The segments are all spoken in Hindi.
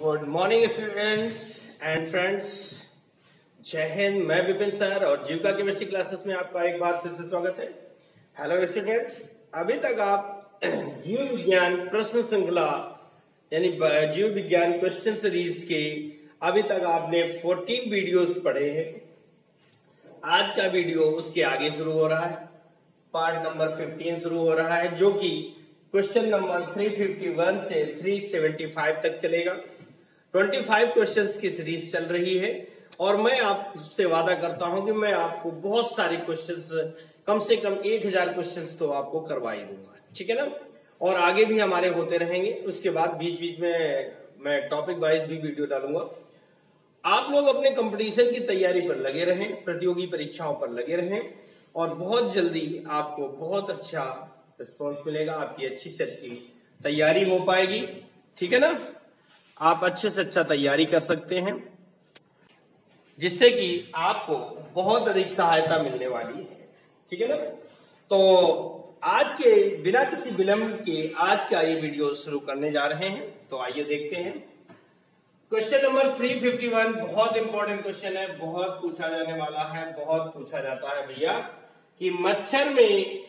Good morning students and friends. जय हिंद। मैं विपिन सर और जीविका केमिस्ट्री क्लासेस में आपका एक बार फिर से स्वागत है। हेलो स्टूडेंट्स, अभी तक आप जीव विज्ञान प्रश्न श्रृंखला यानी जीव विज्ञान क्वेश्चन सीरीज के अभी तक आपने 14 वीडियोस पढ़े हैं। आज का वीडियो उसके आगे शुरू हो रहा है, पार्ट नंबर 15 शुरू हो रहा है, जो कि क्वेश्चन नंबर 351 से 375 तक चलेगा। 25 क्वेश्चंस की सीरीज चल रही है और मैं आपसे वादा करता हूं कि मैं आपको बहुत सारे क्वेश्चंस, कम से कम 1000 क्वेश्चंस तो आपको करवा ही दूंगा, ठीक है ना। और आगे भी हमारे होते रहेंगे। उसके बाद बीच बीच में मैं टॉपिक वाइज भी वीडियो डालूंगा। आप लोग अपने कंपटीशन की तैयारी पर लगे रहें, प्रतियोगी परीक्षाओं पर लगे रहें और बहुत जल्दी आपको बहुत अच्छा रिस्पॉन्स मिलेगा, आपकी अच्छी से अच्छी तैयारी हो पाएगी, ठीक है ना। आप अच्छे से अच्छा तैयारी कर सकते हैं जिससे कि आपको बहुत अधिक सहायता मिलने वाली है, ठीक है ना। तो आज के बिना किसी विलंब के आज का ये वीडियो शुरू करने जा रहे हैं। तो आइए देखते हैं। क्वेश्चन नंबर 351 बहुत इंपॉर्टेंट क्वेश्चन है, बहुत पूछा जाने वाला है, बहुत पूछा जाता है भैया कि मच्छर में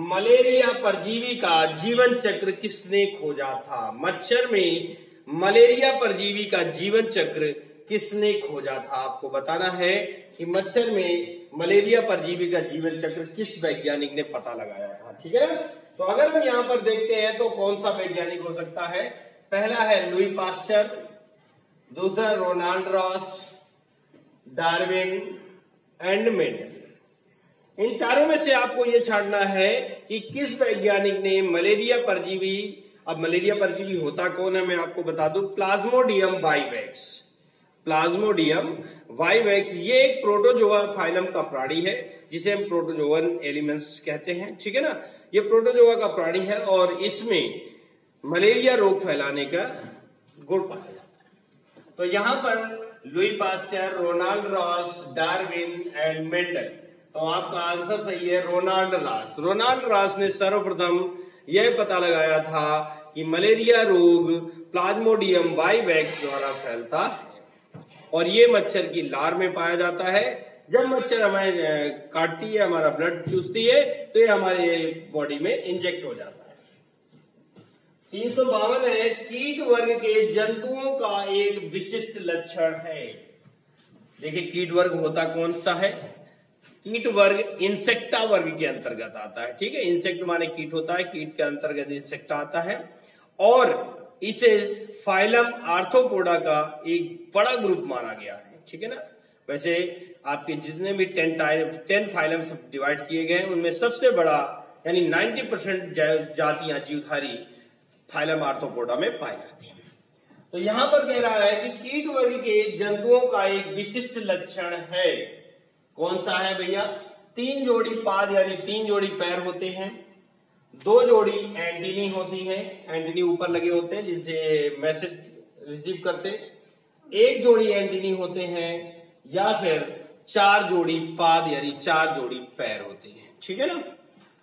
मलेरिया परजीवी का जीवन चक्र किसने खोजा था। मच्छर में मलेरिया परजीवी का जीवन चक्र किसने खोजा था। आपको बताना है कि मच्छर में मलेरिया परजीवी का जीवन चक्र किस वैज्ञानिक ने पता लगाया था, ठीक है ना। तो अगर हम यहां पर देखते हैं तो कौन सा वैज्ञानिक हो सकता है। पहला है लुई पास्चर, दूसरा Ronald Ross, Darwin and Mendel. इन चारों में से आपको यह छांटना है कि किस वैज्ञानिक ने मलेरिया परजीवी, अब मलेरिया परजीवी होता कौन है मैं आपको बता दूं, प्लाज्मोडियम वाइवेक्स। प्लाज्मोडियम वाइवेक्स ये एक प्रोटोजोआ फाइलम का प्राणी है जिसे हम प्रोटोजोअन एलिमेंट्स कहते हैं, ठीक है ना। ये प्रोटोजोआ का प्राणी है और इसमें मलेरिया रोग फैलाने का गुण पाया जाता है। तो यहां पर Louis Pasteur, Ronald Ross, Darwin and Mendel. तो आपका आंसर सही है रोनाल्ड रॉस। रोनाल्ड रॉस ने सर्वप्रथम यह पता लगाया था कि मलेरिया रोग प्लाज्मोडियम वाइवेक्स द्वारा फैलता है और ये मच्छर की लार में पाया जाता है। जब मच्छर हमें काटती है, हमारा ब्लड चूसती है, तो ये हमारे बॉडी में इंजेक्ट हो जाता है। 352 है, कीट वर्ग के जंतुओं का एक विशिष्ट लक्षण है। देखिए कीट वर्ग होता कौन सा है। कीट वर्ग इंसेक्टा वर्ग के अंतर्गत आता है, ठीक है। इंसेक्ट माने कीट होता है, कीट के अंतर्गत इंसेक्टा आता है और इसे फाइलम आर्थ्रोपोडा का एक बड़ा ग्रुप माना गया है, ठीक है ना। वैसे आपके जितने भी 10 फाइलम्स डिवाइड किए गए उनमें सबसे बड़ा यानी 90% जातियां जीवधारी फाइलम आर्थ्रोपोडा में पाई जाती हैं। तो यहां पर कह रहा है कि कीट वर्ग के जंतुओं का एक विशिष्ट लक्षण है। कौन सा है भैया। 3 जोड़ी पाद यानी 3 जोड़ी पैर होते हैं, 2 जोड़ी एंटीनी होती है, एंटीनी ऊपर लगे होते हैं जिनसे मैसेज रिसीव करते, 1 जोड़ी एंटीनी होते हैं या फिर 4 जोड़ी पाद यानी 4 जोड़ी पैर होते हैं, ठीक है ना।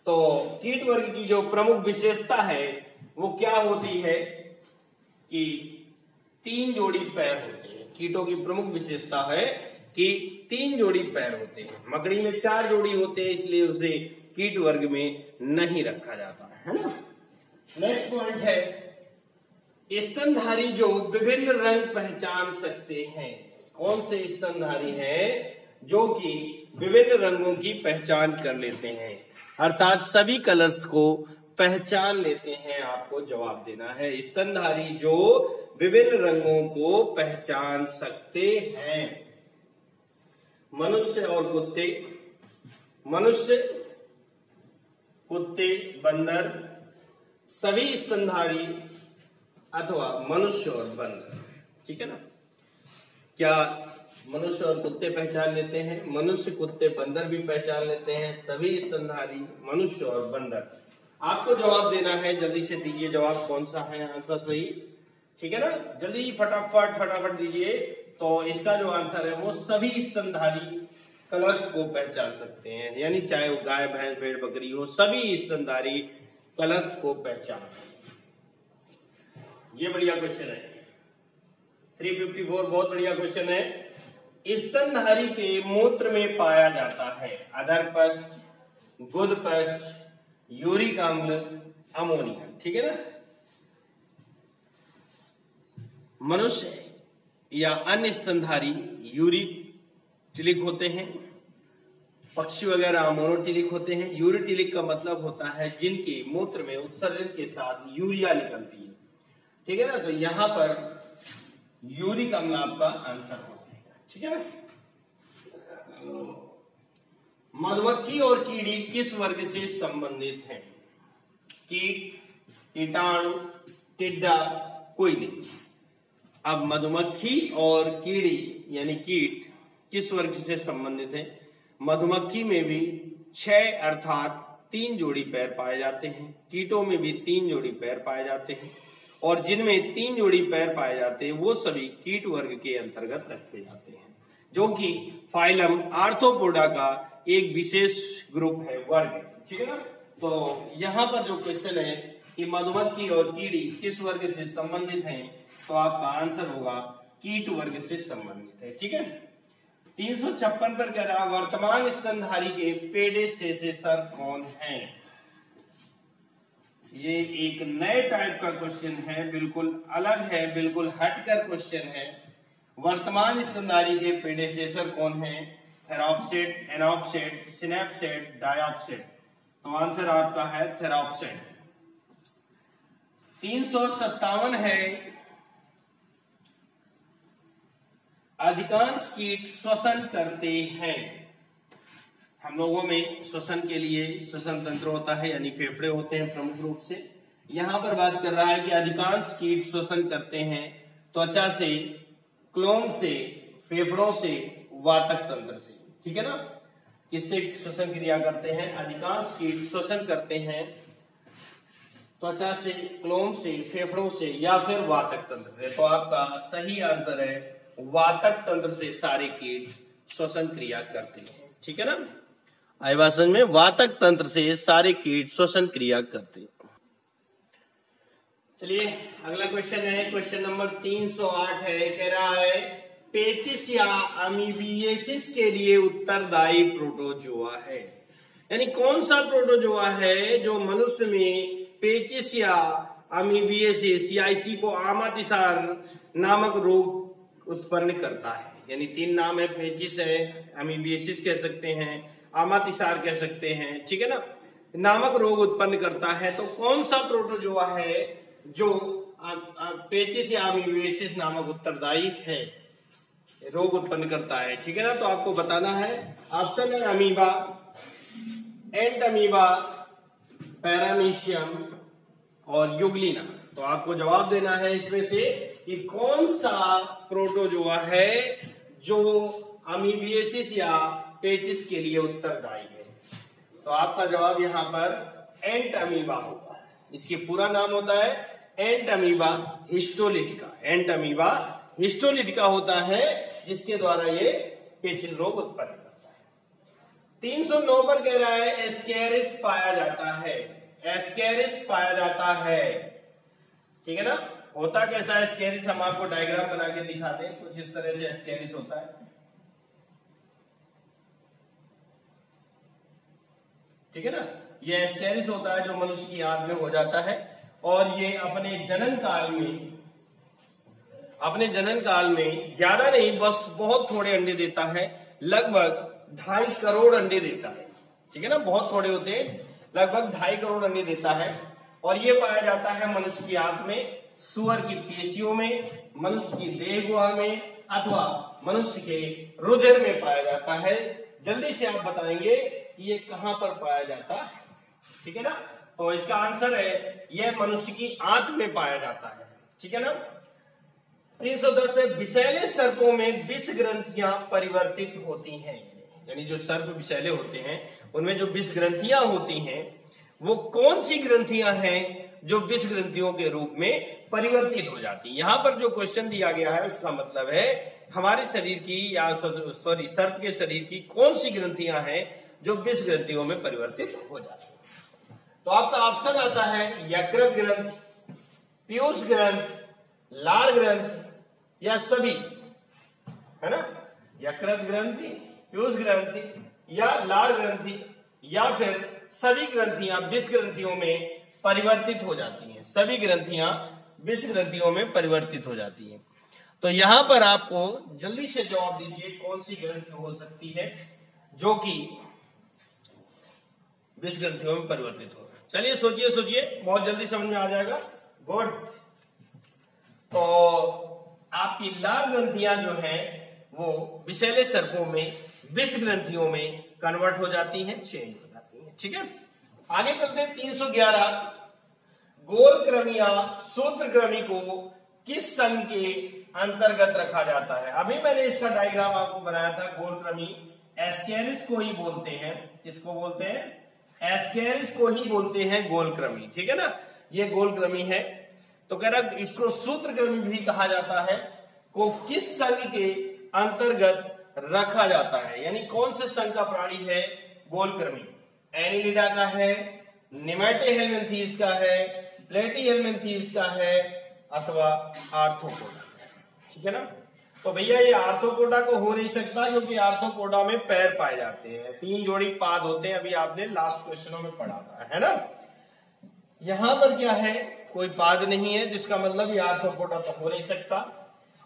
तो कीट वर्ग की जो प्रमुख विशेषता है वो क्या होती है कि 3 जोड़ी पैर होते हैं। कीटों की प्रमुख विशेषता है कि 3 जोड़ी पैर होते हैं। मकड़ी में 4 जोड़ी होते हैं, इसलिए उसे कीट वर्ग में नहीं रखा जाता है ना। नेक्स्ट पॉइंट है स्तनधारी जो विभिन्न रंग पहचान सकते हैं। कौन से स्तनधारी हैं जो कि विभिन्न रंगों की पहचान कर लेते हैं, अर्थात सभी कलर्स को पहचान लेते हैं। आपको जवाब देना है स्तनधारी जो विभिन्न रंगों को पहचान सकते हैं। मनुष्य और कुत्ते, मनुष्य, कुत्ते, बंदर, सभी स्तनधारी अथवा मनुष्य और बंदर, ठीक है ना। क्या मनुष्य और कुत्ते पहचान लेते हैं। मनुष्य, कुत्ते, बंदर भी पहचान लेते हैं, सभी स्तनधारी मनुष्य और बंदर। आपको जवाब देना है, जल्दी से दीजिए जवाब कौन सा है आंसर सही, ठीक है ना। जल्दी फटाफट दीजिए। तो इसका जो आंसर है वो सभी स्तनधारी कलर्स को पहचान सकते हैं, यानी चाहे वो गाय, भैंस, भेड़, बकरी हो, सभी स्तनधारी कलर्स को पहचान। ये बढ़िया क्वेश्चन है। 354 बहुत बढ़िया क्वेश्चन है। स्तनधारी के मूत्र में पाया जाता है अधरपश्च, गुदपश्च, यूरिक अम्ल, अमोनिया। ठीक है ना। मनुष्य या अन्य स्तनधारी यूरिटिलिक होते हैं, पक्षी वगैरह मोनोटिलिक होते हैं। यूरिटिलिक का मतलब होता है जिनके मूत्र में उत्सर्जन के साथ यूरिया निकलती है। ठीक है ना। तो यहां पर यूरिक अम्ल आपका आंसर हो जाएगा। ठीक है ना। मधुमक्खी और कीड़ी किस वर्ग से संबंधित हैं? कीट, कीटाणु, टिड्डा, कोई नहीं। अब मधुमक्खी और कीड़ी यानी कीट किस वर्ग से संबंधित है? मधुमक्खी में भी 6 अर्थात 3 जोड़ी पैर पाए जाते हैं। कीटों में भी 3 जोड़ी पैर पाए जाते हैं और जिनमें 3 जोड़ी पैर पाए जाते हैं वो सभी कीट वर्ग के अंतर्गत रखे जाते हैं, जो कि फाइलम आर्थ्रोपोडा का एक विशेष ग्रुप है, वर्ग है। ठीक है ना। तो यहाँ पर जो क्वेश्चन है कि मधुमक्खी और कीड़ी किस वर्ग से संबंधित हैं, तो आपका आंसर होगा कीट वर्ग से संबंधित है। ठीक है। 356 पर कह रहा वर्तमान स्तनधारी के पेडेसेसर कौन है? ये एक नए टाइप का क्वेश्चन है, बिल्कुल अलग है, बिल्कुल हटकर क्वेश्चन है। वर्तमान स्तनधारी के पेडेसेसर कौन है? थेरोप्सिड, एनोप्सिड, सिनेप्सिड, डायोप्सिड। तो आंसर आपका है थेरोप्सिड। 357 है अधिकांश कीट श्वसन करते हैं। हम लोगों में श्वसन के लिए श्वसन तंत्र होता है, यानी फेफड़े होते हैं प्रमुख रूप से। यहां पर बात कर रहा है कि अधिकांश कीट श्वसन करते हैं त्वचा से, क्लोम से, फेफड़ों से, वातक तंत्र से। ठीक है ना। किससे श्वसन क्रिया करते हैं? अधिकांश कीट श्वसन करते हैं त्वचा से, क्लोम से, फेफड़ों से या फिर वातक तंत्र से। तो आपका सही आंसर है वातक तंत्र से सारे कीट श्वसन क्रिया करते हैं। ठीक है ना। आई बात समझ में? वातक तंत्र से सारे कीट श्वसन क्रिया करते हैं। चलिए अगला क्वेश्चन है, क्वेश्चन नंबर 308 है। कह रहा है पेचिस या अमीबिएसिस के लिए उत्तरदायी प्रोटोजोआ है। यानी कौन सा प्रोटोजोआ है जो मनुष्य में पेचिस या अमीबिएसिस या इसी को आमातिसार नामक रोग उत्पन्न करता है। यानी 3 नाम है, पेचिस है, अमीबिएसिस कह सकते हैं, आमातिसार कह सकते हैं। ठीक है ना। नामक रोग उत्पन्न करता है। तो कौन सा प्रोटोजोआ है जो पेचिस या अमीबिएसिस नामक उत्तरदायी है, रोग उत्पन्न करता है? ठीक है ना। तो आपको बताना है। ऑप्शन है अमीबा, एंट अमीबा, पैरामीशियम और युगलिना। तो आपको जवाब देना है इसमें से कि कौन सा प्रोटोजोआ है जो अमीबिएसिस या पेचिस के लिए उत्तरदायी है। तो आपका जवाब यहां पर एंट अमीबा होगा। इसके पूरा नाम होता है एंट अमीबा हिस्टोलिटिका। एंट अमीबा हिस्टोलिटिका होता है जिसके द्वारा ये पेचिस रोग उत्पन्न करता है। 309 पर कह रहा है एस्केरिस पाया जाता है। एस्केरिस पाया जाता है। ठीक है ना। होता कैसा है एस्केरिस, हम आपको डायग्राम बना के दिखा दें। कुछ इस तरह से एस्केरिस होता है। ठीक है ना। ये एस्केरिस होता है जो मनुष्य की आंत में हो जाता है और ये अपने जनन काल में ज्यादा नहीं, बस बहुत थोड़े अंडे देता है। लगभग 2.5 करोड़ अंडे देता है। ठीक है ना। बहुत थोड़े होते हैं, लगभग 2.5 करोड़ अंडे देता है और ये पाया जाता है मनुष्य की आंत में, सुअर की पेशियों में, मनुष्य की देह गुहा में अथवा मनुष्य के रुधिर में पाया जाता है। जल्दी से आप बताएंगे कि ये कहां पर पाया जाता है। ठीक है ना। तो इसका आंसर है यह मनुष्य की आंत में पाया जाता है। ठीक है ना। 310 है विषैले सर्पों में विष ग्रंथियां परिवर्तित होती हैं। यानी जो सर्प विषैले होते हैं उनमें जो विष ग्रंथियां होती हैं वो कौन सी ग्रंथियां हैं जो विष ग्रंथियों के रूप में परिवर्तित हो जाती है। यहां पर जो क्वेश्चन दिया गया है उसका मतलब है हमारे शरीर की या सर्प के शरीर की कौन सी ग्रंथियां हैं जो विष ग्रंथियों में परिवर्तित हो जाती है। तो आपका ऑप्शन आता है यकृत ग्रंथ, पीयूष ग्रंथ, लार ग्रंथ, या सभी, है ना, यकृत ग्रंथि, पीयूष ग्रंथि या लार ग्रंथि या फिर सभी ग्रंथियां विष ग्रंथियों में परिवर्तित हो जाती हैं। सभी ग्रंथियां विष ग्रंथियों में परिवर्तित हो जाती हैं। तो यहां पर आपको जल्दी से जवाब दीजिए कौन सी ग्रंथि हो सकती है जो कि विष ग्रंथियों में परिवर्तित हो। चलिए सोचिए सोचिए, बहुत जल्दी समझ में आ जाएगा। गुड। तो आपकी लार ग्रंथियां जो हैं वो विषैले सर्पों में विष ग्रंथियों में कन्वर्ट हो जाती हैं, चेंज हो जाती हैं। ठीक है, आगे चलते हैं। 311 गोलक्रमी या सूत्रक्रमी को किस संघ के अंतर्गत रखा जाता है? अभी मैंने इसका डायग्राम आपको बनाया था। गोलक्रमी एस्केरिस को ही बोलते हैं। किसको बोलते हैं? एस्केरिस को ही बोलते हैं गोलक्रमी। ठीक है ना, ये गोलक्रमी है। तो कह रहा इसको सूत्रक्रमी भी कहा जाता है। को किस संघ के अंतर्गत रखा जाता है, यानी कौन से संघ का प्राणी है गोलक्रमी? एनिलिडा का है, निमेटेहेलमिन्थीज का है, प्लेटीहेलमिन्थीज का है अथवा आर्थ्रोपोडा। ठीक है ना, तो भैया ये आर्थ्रोपोडा को हो नहीं सकता क्योंकि आर्थ्रोपोडा में पैर पाए जाते हैं, 3 जोड़ी पाद होते हैं। अभी आपने लास्ट क्वेश्चनों में पढ़ा था, है ना। यहां पर क्या है, कोई पाद नहीं है, जिसका मतलब ये आर्थ्रोपोडा तो हो नहीं सकता।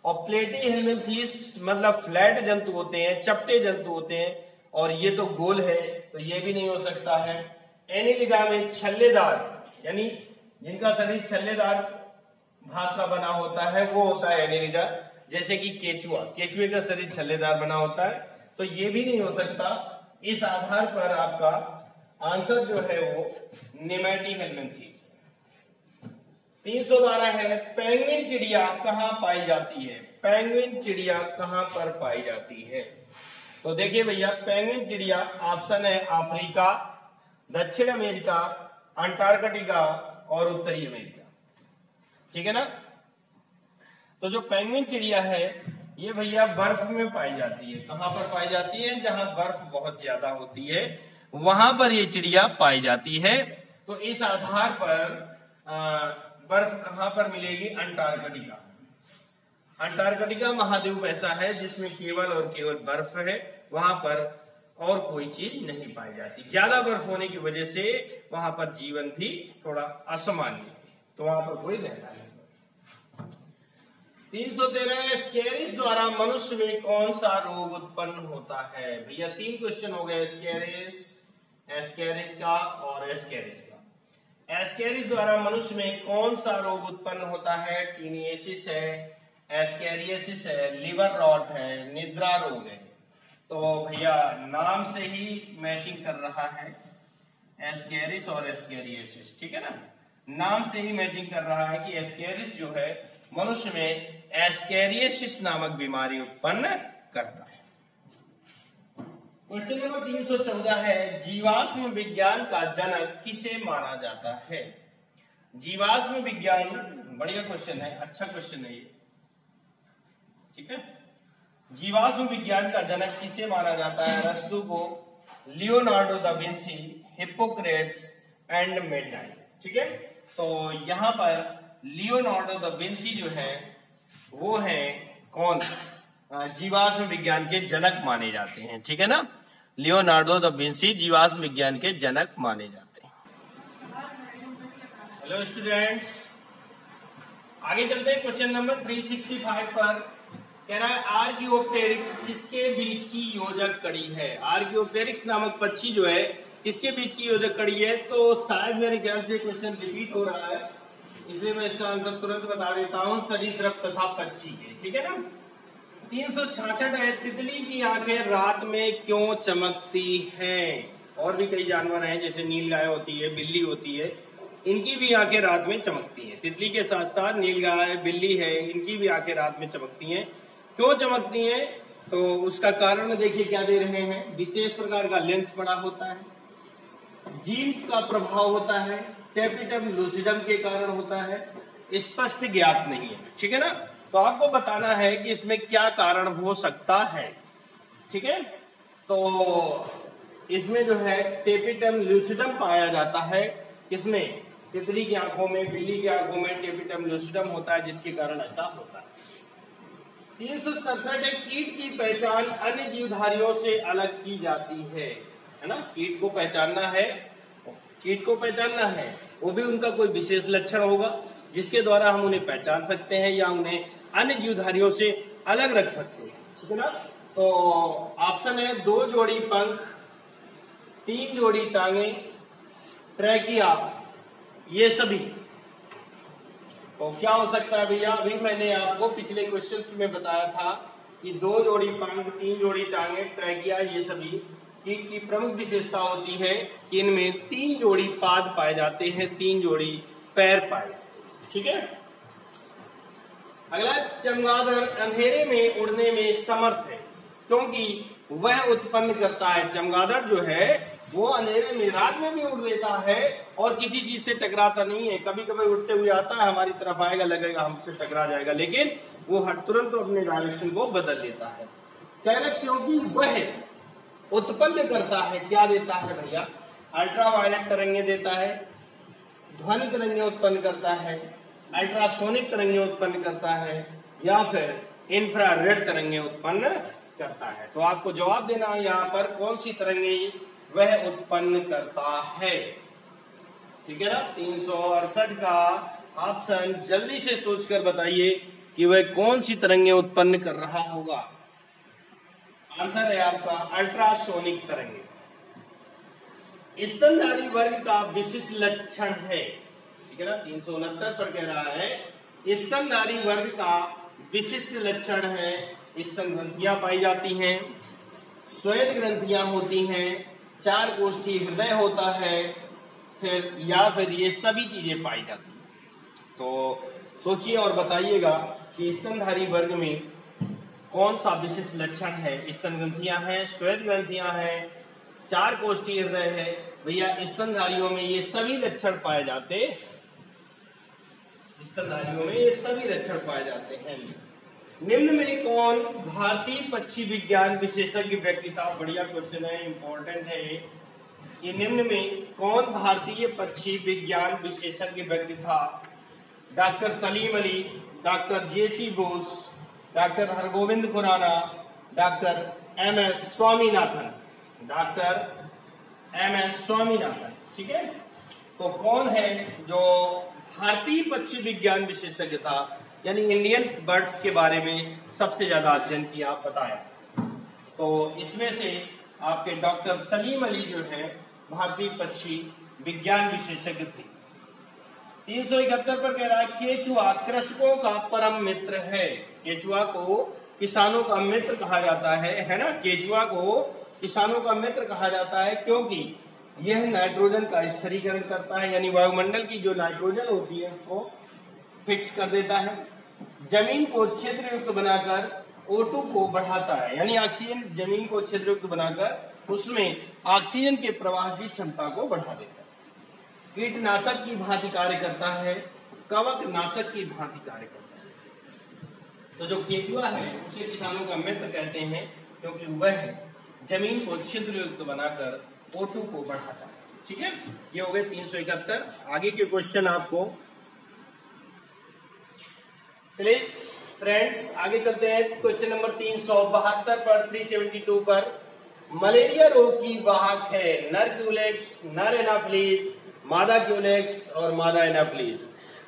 और प्लेटीहेलमिन्थीज मतलब फ्लैट जंतु होते हैं, चपटे जंतु होते हैं, और ये तो गोल है, तो ये भी नहीं हो सकता है। एनिलिडा में छल्लेदार, यानी जिनका शरीर छल्लेदार भाग का बना होता है वो होता है एनिलिडा। जैसे कि केचुआ, केचुए का शरीर छल्लेदार बना होता है, तो ये भी नहीं हो सकता। इस आधार पर आपका आंसर जो है वो निमेटीहेलमिन्थीज। 312 है पेंगुइन चिड़िया कहां पाई जाती है? पेंगुइन चिड़िया कहां पर पाई जाती है? तो देखिए भैया, पेंगुइन चिड़िया ऑप्शन है अफ्रीका, दक्षिण अमेरिका, अंटार्कटिका और उत्तरी अमेरिका। ठीक है ना। तो जो पेंगुइन चिड़िया है ये भैया बर्फ में पाई जाती है। कहां पर पाई जाती है? जहां बर्फ बहुत ज्यादा होती है वहां पर ये चिड़िया पाई जाती है। तो इस आधार पर बर्फ कहां पर मिलेगी? अंटार्कटिका। अंटार्कटिका महाद्वीप ऐसा है जिसमें केवल और केवल बर्फ है, वहां पर और कोई चीज नहीं पाई जाती। ज्यादा बर्फ होने की वजह से वहां पर जीवन भी थोड़ा असामान्य है, तो वहां पर कोई रहता नहीं। 313 स्केरिस द्वारा मनुष्य में कौन सा रोग उत्पन्न होता है? भैया 3 क्वेश्चन हो गए, स्केरिस, एस्केरिस का और एस्केरिस का। एस्केरिस द्वारा मनुष्य में कौन सा रोग उत्पन्न होता है? टीनिएसिस है, एस्केरियासिस है, लिवर रॉट है, निद्रा रोग है। तो भैया नाम से ही मैचिंग कर रहा है एस्केरिस और एस्केरियासिस। ठीक है ना, नाम से ही मैचिंग कर रहा है कि एस्केरिस जो है मनुष्य में एस्केरियासिस नामक बीमारी उत्पन्न करता है। क्वेश्चन नंबर 314 है जीवाश्म विज्ञान का जनक किसे माना जाता है? जीवाश्म विज्ञान, बढ़िया क्वेश्चन है, अच्छा क्वेश्चन है ये। ठीक है, जीवाश्म विज्ञान का जनक किसे माना जाता है? अरस्तु को, Leonardo da Vinci, Hippocrates and मेडनाइट। ठीक है, तो यहां पर लियोनार्डो दा विंसी जो है वो है कौन? जीवाश्म विज्ञान के जनक माने जाते हैं। ठीक है ना, लियोनार्डो दा विंसी जीवाश्म विज्ञान के जनक माने जाते हैं। हेलो स्टूडेंट्स, आगे चलते हैं क्वेश्चन नंबर 365 पर। कह रहा है आर्कियोप्टेरिक्स किसके बीच की योजक कड़ी है? आर्कियोप्टेरिक्स नामक पक्षी जो है किसके बीच की योजक कड़ी है? तो शायद मेरे ख्याल से क्वेश्चन रिपीट हो रहा है, इसलिए मैं इसका आंसर तुरंत बता देता हूं, सरीसृप तथा पक्षी के। ठीक है ना। 366 है तितली की आंखें रात में क्यों चमकती हैं? और भी कई जानवर हैं जैसे नीलगाय होती है, बिल्ली होती है, इनकी भी आंखें रात में चमकती हैं। तितली के साथ साथ नीलगाय, बिल्ली है, इनकी भी आंखें रात में चमकती हैं। क्यों चमकती हैं? तो उसका कारण देखिए क्या दे रहे हैं। विशेष प्रकार का लेंस पड़ा होता है, जीन का प्रभाव होता है, टेपिटम लूसिडम के कारण होता है, स्पष्ट ज्ञात नहीं है। ठीक है ना, तो आपको बताना है कि इसमें क्या कारण हो सकता है। ठीक है, तो इसमें जो है टेपिटम लूसिडम पाया जाता है। किसमें? तितली की आंखों में, बिल्ली की आंखों में टेपिटम लूसिडम होता है, जिसके कारण ऐसा होता है। 367 एक कीट की पहचान अन्य जीवधारियों से अलग की जाती है ना। कीट को पहचानना है, कीट को पहचानना है, वो भी उनका कोई विशेष लक्षण होगा जिसके द्वारा हम उन्हें पहचान सकते हैं या उन्हें अन्य जीवधारियों से अलग रख सकते हैं, ठीक है ना। तो ऑप्शन है 2 जोड़ी पंख, 3 जोड़ी टांगे, ट्रैकिया, ये सभी। तो क्या हो सकता है भैया, अभी मैंने आपको पिछले क्वेश्चंस में बताया था कि 2 जोड़ी पंख, 3 जोड़ी टांगे, ट्रैकिया, ये सभी कीट की प्रमुख विशेषता होती है कि इनमें 3 जोड़ी पाद पाए जाते हैं, 3 जोड़ी पैर पाए जाते हैं, ठीक है। अगला, चमगादड़ अंधेरे में उड़ने में समर्थ है क्योंकि वह उत्पन्न करता है। चमगादड़ जो है वो अंधेरे में रात में भी उड़ लेता है और किसी चीज से टकराता नहीं है। कभी कभी उड़ते हुए आता है, हमारी तरफ आएगा, लगेगा हमसे टकरा जाएगा, लेकिन वो हर तुरंत अपने डायरेक्शन को बदल लेता है। कह रहे क्योंकि वह उत्पन्न करता है, क्या देता है भैया, अल्ट्रावायलेट तरंगे देता है, ध्वनि तरंगे उत्पन्न करता है, अल्ट्रासोनिक तरंगे उत्पन्न करता है, या फिर इंफ्रारेड तरंगे उत्पन्न करता है। तो आपको जवाब देना है यहाँ पर कौन सी तरंगे वह उत्पन्न करता है, ठीक है ना। 368 का ऑप्शन जल्दी से सोचकर बताइए कि वह कौन सी तरंगे उत्पन्न कर रहा होगा। आंसर है आपका अल्ट्रासोनिक तरंगे। स्तनधारी वर्ग का विशिष्ट लक्षण है, ठीक है ना। 369 पर कह रहा है स्तनधारी वर्ग का विशिष्ट लक्षण है, स्तन ग्रंथियां पाई जाती हैं, श्वेत ग्रंथियां होती हैं, 4 कोष्ठी हृदय होता है, फिर ये सभी चीजें पाई जाती हैं। तो सोचिए और बताइएगा कि स्तनधारी वर्ग में कौन सा विशिष्ट लक्षण है। स्तन ग्रंथियां हैं, श्वेत ग्रंथियां हैं, 4 कोष्ठी हृदय है, भैया स्तनधारियों में ये सभी लक्षण पाए जाते, स्तनधारियों में ये सभी लक्षण पाए जाते हैं। निम्न में कौन भारतीय पक्षी विज्ञान विशेषज्ञ व्यक्ति था, बढ़िया क्वेश्चन है, इंपॉर्टेंट है कि निम्न में कौन भारतीय पक्षी विज्ञान विशेषज्ञ व्यक्ति था। Doctor Salim Ali, doctor JC Bose, doctor Hargobind Khorana, doctor MS Swaminathan, doctor MS Swaminathan, ठीक है। तो कौन है जो भारतीय पक्षी विज्ञान विशेषज्ञ था, यानी इंडियन बर्ड्स के बारे में सबसे ज्यादा अध्ययन किया, बताया। तो इसमें से आपके डॉक्टर सलीम अली जो है भारतीय पक्षी विज्ञान विशेषज्ञ थे। 371 पर कह रहा है केचुआ कृषकों का परम मित्र है। केचुआ को किसानों का मित्र कहा जाता है ना। केचुआ को किसानों का मित्र कहा जाता है क्योंकि यह नाइट्रोजन का स्थिरीकरण करता है, यानी वायुमंडल की जो नाइट्रोजन होती है उसको फिक्स कर देता है। जमीन को छिद्र युक्त बनाकर O2 को बढ़ाता है, यानी ऑक्सीजन जमीन को छिद्र युक्त बनाकर उसमें ऑक्सीजन के प्रवाह की क्षमता को बढ़ा देता है। कीटनाशक की भांति कार्य करता है, कवक नाशक की भांति कार्य करता है। तो जो केचुआ है उसे किसानों का मित्र कहते हैं क्योंकि वह जमीन को छिद्र युक्त बनाकर O2 को बढ़ाता है, ठीक है। ये हो गए 371। आगे के क्वेश्चन आपको, चलिए फ्रेंड्स आगे चलते हैं। क्वेश्चन नंबर 372 पर 372 पर मलेरिया रोग की वाहक है नर क्यूलेक्स, नर एनाफ्लीज, मादा क्यूलेक्स और मादा एनाफ्लीज।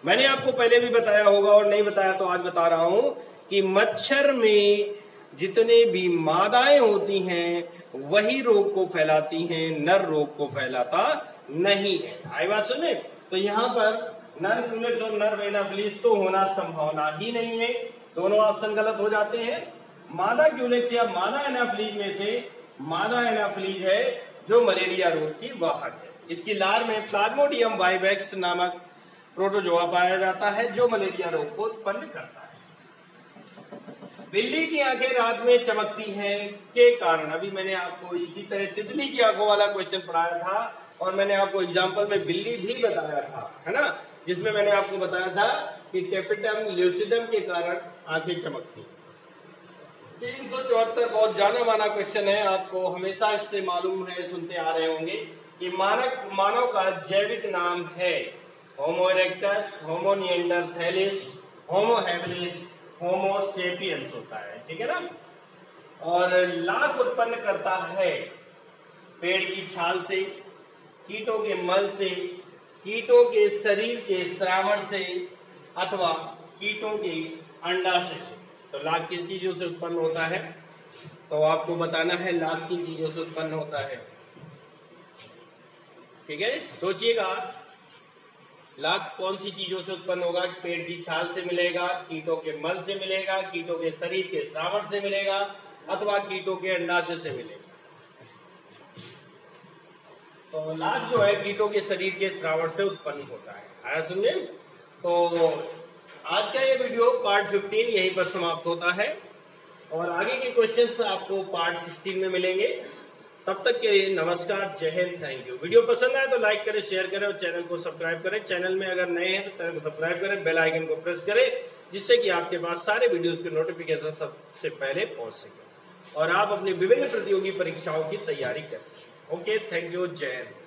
मैंने आपको पहले भी बताया होगा और नहीं बताया तो आज बता रहा हूं कि मच्छर में जितने भी मादाएं होती हैं वही रोग को फैलाती हैं, नर रोग को फैलाता नहीं है। आई बात सुने। तो यहाँ पर नर क्यूलेक्स और नर एनाफ्लीज तो होना संभावना ही नहीं है, दोनों ऑप्शन गलत हो जाते हैं। मादा क्यूलेक्स या मादा एनाफ्लीज में से मादा एनाफ्लीज है जो मलेरिया रोग की वाहक है। इसकी लार में प्लाज्मोडियम वाइवेक्स नामक प्रोटोजोआ पाया जाता है जो मलेरिया रोग को उत्पन्न करता है। बिल्ली की आंखें रात में चमकती हैं के कारण, अभी मैंने आपको इसी तरह तितली की आंखों वाला क्वेश्चन पढ़ाया था और मैंने आपको एग्जाम्पल में बिल्ली भी बताया था, है ना, जिसमें मैंने आपको बताया था कि टेपिटम ल्यूसिडम के कारण आंखें चमकती। 374 बहुत जाना माना क्वेश्चन है, आपको हमेशा इससे मालूम है, सुनते आ रहे होंगे कि मानव का जैविक नाम है होमो इरेक्टस, होमो निएंडरथैलिस, होमो हैबिलिस, होमोसेपियंस होता है, ठीक है ना। और लाख उत्पन्न करता है पेड़ की छाल से, कीटों के मल से, कीटों के शरीर के श्रावण से, अथवा कीटों के अंडाशय से। तो लाख किन चीजों से उत्पन्न होता है, तो आपको बताना है लाख किन चीजों से उत्पन्न होता है। ठीक है, सोचिएगा लाख कौन सी चीजों से उत्पन्न होगा। पेड़ की छाल से मिलेगा, कीटों के मल से मिलेगा, कीटों के शरीर के श्रावण से मिलेगा, अथवा कीटों के अंडाशय से मिलेगा। तो लाख जो है कीटों के शरीर के श्रावण से उत्पन्न होता है। आया समझे। तो आज का ये वीडियो पार्ट 15 यहीं पर समाप्त होता है और आगे के क्वेश्चंस आपको पार्ट 16 में मिलेंगे। तब तक के लिए नमस्कार, जय हिंद, थैंक यू। वीडियो पसंद आए तो लाइक करें, शेयर करें और चैनल को सब्सक्राइब करें। चैनल में अगर नए हैं तो चैनल को सब्सक्राइब करें, बेल आइकन को प्रेस करें, जिससे कि आपके पास सारे वीडियोस के नोटिफिकेशन सबसे पहले पहुंच सके और आप अपनी विभिन्न प्रतियोगी परीक्षाओं की तैयारी कर सकें। ओके, थैंक यू, जय हिंद।